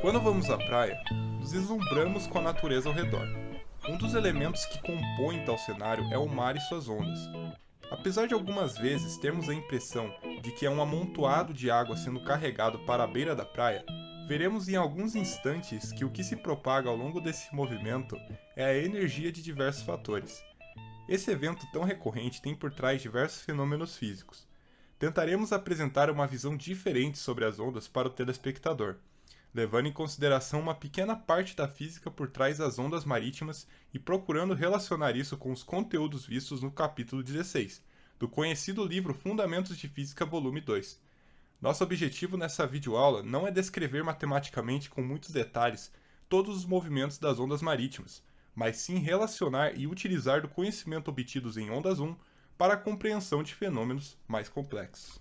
Quando vamos à praia, nos deslumbramos com a natureza ao redor. Um dos elementos que compõem tal cenário é o mar e suas ondas. Apesar de algumas vezes termos a impressão de que é um amontoado de água sendo carregado para a beira da praia, veremos em alguns instantes que o que se propaga ao longo desse movimento é a energia de diversos fatores. Esse evento tão recorrente tem por trás diversos fenômenos físicos. Tentaremos apresentar uma visão diferente sobre as ondas para o telespectador, levando em consideração uma pequena parte da física por trás das ondas marítimas e procurando relacionar isso com os conteúdos vistos no capítulo 16, do conhecido livro Fundamentos de Física, volume 2. Nosso objetivo nessa videoaula não é descrever matematicamente com muitos detalhes todos os movimentos das ondas marítimas, mas sim relacionar e utilizar do conhecimento obtidos em ondas 1 para a compreensão de fenômenos mais complexos.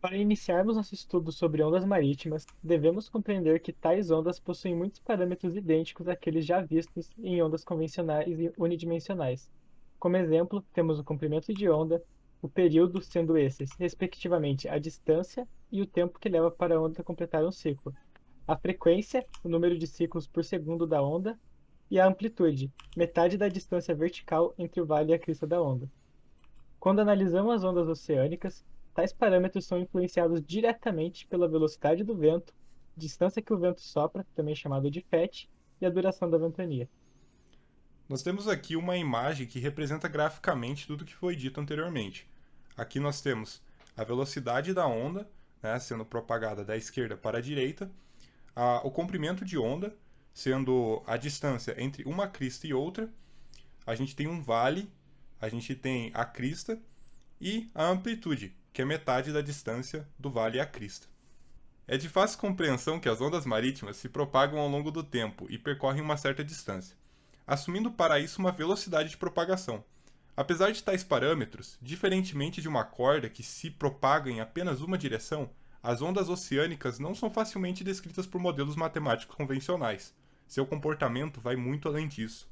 Para iniciarmos nosso estudo sobre ondas marítimas, devemos compreender que tais ondas possuem muitos parâmetros idênticos àqueles já vistos em ondas convencionais e unidimensionais. Como exemplo, temos o comprimento de onda, o período sendo esses, respectivamente, a distância e o tempo que leva para a onda completar um ciclo, a frequência, o número de ciclos por segundo da onda, e a amplitude, metade da distância vertical entre o vale e a crista da onda. Quando analisamos as ondas oceânicas, tais parâmetros são influenciados diretamente pela velocidade do vento, distância que o vento sopra, também chamado de FET, e a duração da ventania. Nós temos aqui uma imagem que representa graficamente tudo o que foi dito anteriormente. Aqui nós temos a velocidade da onda, né, sendo propagada da esquerda para a direita, o comprimento de onda, sendo a distância entre uma crista e outra. A gente tem um vale, a gente tem a crista e a amplitude, que é metade da distância do vale à crista. É de fácil compreensão que as ondas marítimas se propagam ao longo do tempo e percorrem uma certa distância, assumindo para isso uma velocidade de propagação. Apesar de tais parâmetros, diferentemente de uma corda que se propaga em apenas uma direção, as ondas oceânicas não são facilmente descritas por modelos matemáticos convencionais. Seu comportamento vai muito além disso.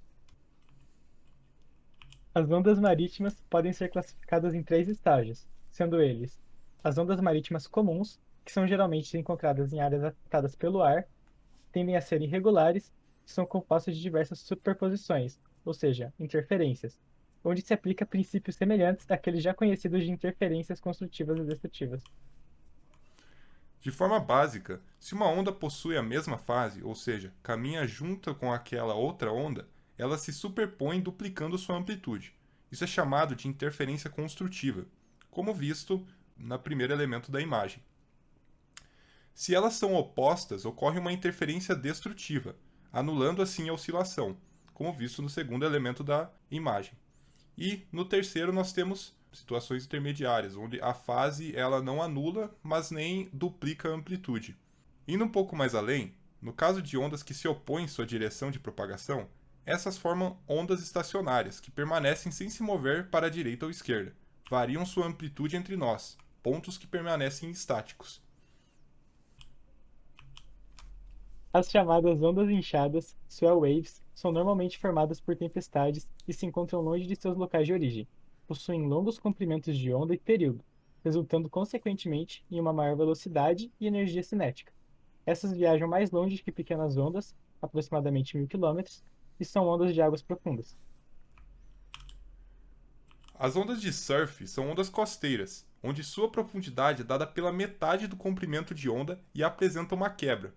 As ondas marítimas podem ser classificadas em três estágios, sendo eles as ondas marítimas comuns, que são geralmente encontradas em áreas afetadas pelo ar, tendem a ser irregulares e são compostas de diversas superposições, ou seja, interferências, onde se aplica princípios semelhantes àqueles já conhecidos de interferências construtivas e destrutivas. De forma básica, se uma onda possui a mesma fase, ou seja, caminha junto com aquela outra onda, ela se superpõe duplicando sua amplitude. Isso é chamado de interferência construtiva, como visto no primeiro elemento da imagem. Se elas são opostas, ocorre uma interferência destrutiva, anulando assim a oscilação, como visto no segundo elemento da imagem. E no terceiro nós temos situações intermediárias, onde a fase ela não anula, mas nem duplica a amplitude. Indo um pouco mais além, no caso de ondas que se opõem em sua direção de propagação, essas formam ondas estacionárias, que permanecem sem se mover para a direita ou esquerda. Variam sua amplitude entre nós, pontos que permanecem estáticos. As chamadas ondas inchadas, swell waves, são normalmente formadas por tempestades e se encontram longe de seus locais de origem. Possuem longos comprimentos de onda e período, resultando consequentemente em uma maior velocidade e energia cinética. Essas viajam mais longe que pequenas ondas, aproximadamente 1.000 km, e são ondas de águas profundas. As ondas de surf são ondas costeiras, onde sua profundidade é dada pela metade do comprimento de onda e apresenta uma quebra.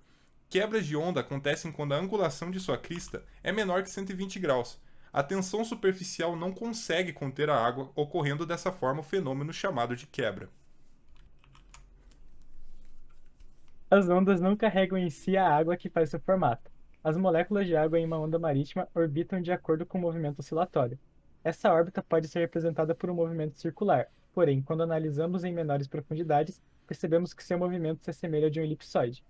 Quebras de onda acontecem quando a angulação de sua crista é menor que 120 graus. A tensão superficial não consegue conter a água, ocorrendo dessa forma o fenômeno chamado de quebra. As ondas não carregam em si a água que faz seu formato. As moléculas de água em uma onda marítima orbitam de acordo com o movimento oscilatório. Essa órbita pode ser representada por um movimento circular, porém, quando analisamos em menores profundidades, percebemos que seu movimento se assemelha ao de um elipsoide.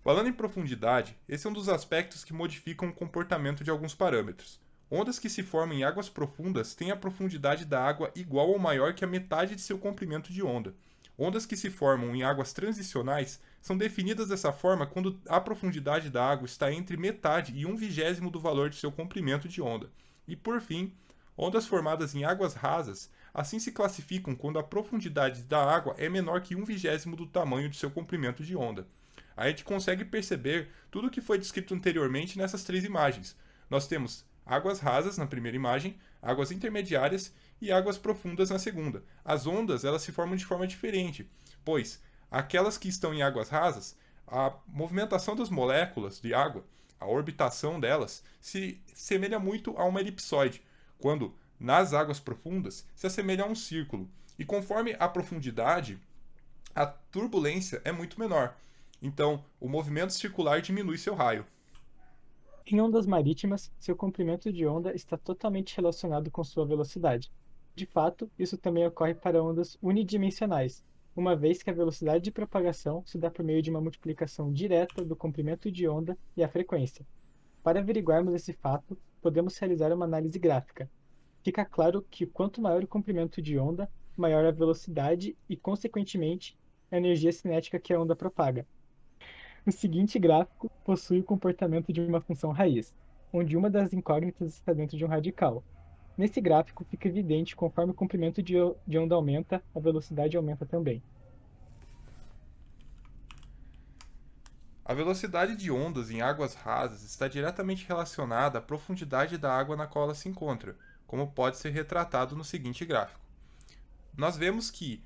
Falando em profundidade, esse é um dos aspectos que modificam o comportamento de alguns parâmetros. Ondas que se formam em águas profundas têm a profundidade da água igual ou maior que a metade de seu comprimento de onda. Ondas que se formam em águas transicionais são definidas dessa forma quando a profundidade da água está entre metade e 1/20 do valor de seu comprimento de onda. E por fim, Ondas formadas em águas rasas assim se classificam quando a profundidade da água é menor que 1/20 do tamanho de seu comprimento de onda. A gente consegue perceber tudo o que foi descrito anteriormente nessas três imagens. Nós temos águas rasas na primeira imagem, águas intermediárias e águas profundas na segunda. As ondas elas se formam de forma diferente, pois aquelas que estão em águas rasas, a movimentação das moléculas de água, a orbitação delas, se semelha muito a uma elipsoide, quando nas águas profundas se assemelha a um círculo. E conforme a profundidade, a turbulência é muito menor. Então, o movimento circular diminui seu raio. Em ondas marítimas, seu comprimento de onda está totalmente relacionado com sua velocidade. De fato, isso também ocorre para ondas unidimensionais, uma vez que a velocidade de propagação se dá por meio de uma multiplicação direta do comprimento de onda e a frequência. Para averiguarmos esse fato, podemos realizar uma análise gráfica. Fica claro que quanto maior o comprimento de onda, maior a velocidade e, consequentemente, a energia cinética que a onda propaga. O seguinte gráfico possui o comportamento de uma função raiz, onde uma das incógnitas está dentro de um radical. Nesse gráfico fica evidente que conforme o comprimento de onda aumenta, a velocidade aumenta também. A velocidade de ondas em águas rasas está diretamente relacionada à profundidade da água na qual ela se encontra, como pode ser retratado no seguinte gráfico. Nós vemos que,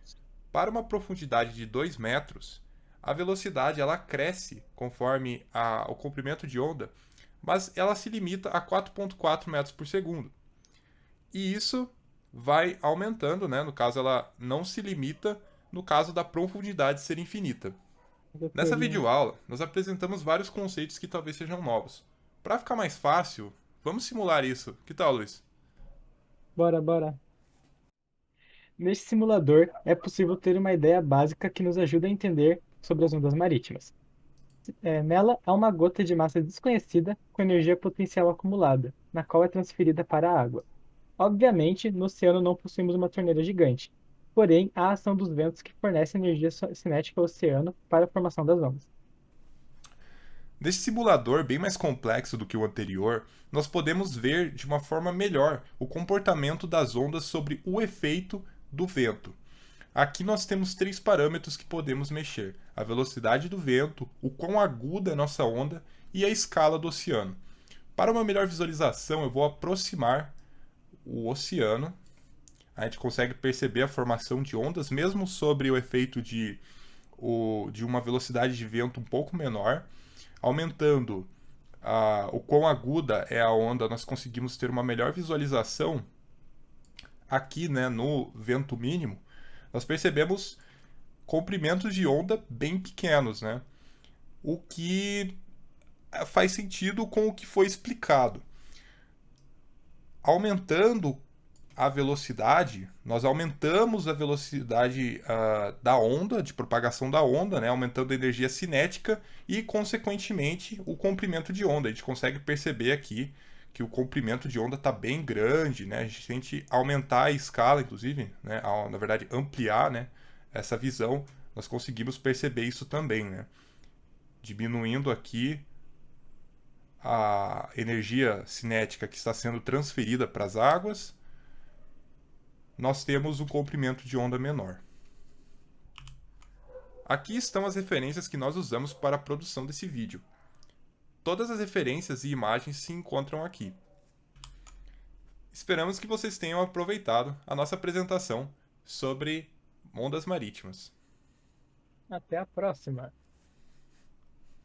para uma profundidade de 2 metros, a velocidade ela cresce conforme o comprimento de onda, mas ela se limita a 4,4 metros por segundo. E isso vai aumentando, né? No caso, ela não se limita no caso da profundidade ser infinita. Da Nessa teoria. videoaula, nós apresentamos vários conceitos que talvez sejam novos. Para ficar mais fácil, vamos simular isso. Que tal, Luiz? Bora, bora. Neste simulador, é possível ter uma ideia básica que nos ajuda a entender sobre as ondas marítimas. Nela, há uma gota de massa desconhecida com energia potencial acumulada, na qual é transferida para a água. Obviamente, no oceano não possuímos uma torneira gigante, porém, há a ação dos ventos que fornece energia cinética ao oceano para a formação das ondas. Neste simulador, bem mais complexo do que o anterior, nós podemos ver de uma forma melhor o comportamento das ondas sobre o efeito do vento. Aqui nós temos três parâmetros que podemos mexer: a velocidade do vento, o quão aguda é a nossa onda e a escala do oceano. Para uma melhor visualização, eu vou aproximar o oceano. A gente consegue perceber a formação de ondas, mesmo sobre o efeito de uma velocidade de vento um pouco menor. Aumentando o quão aguda é a onda, nós conseguimos ter uma melhor visualização. Aqui, né, no vento mínimo, nós percebemos comprimentos de onda bem pequenos, né? O que faz sentido com o que foi explicado. Aumentando a velocidade, nós aumentamos a velocidade da onda, de propagação da onda, né? Aumentando a energia cinética e, consequentemente, o comprimento de onda. A gente consegue perceber aqui que o comprimento de onda está bem grande, né? A gente tenta aumentar a escala, inclusive, né? Na verdade, ampliar, né? Essa visão, nós conseguimos perceber isso também, né? Diminuindo aqui a energia cinética que está sendo transferida para as águas, nós temos um comprimento de onda menor. Aqui estão as referências que nós usamos para a produção desse vídeo. Todas as referências e imagens se encontram aqui. Esperamos que vocês tenham aproveitado a nossa apresentação sobre ondas marítimas. Até a próxima!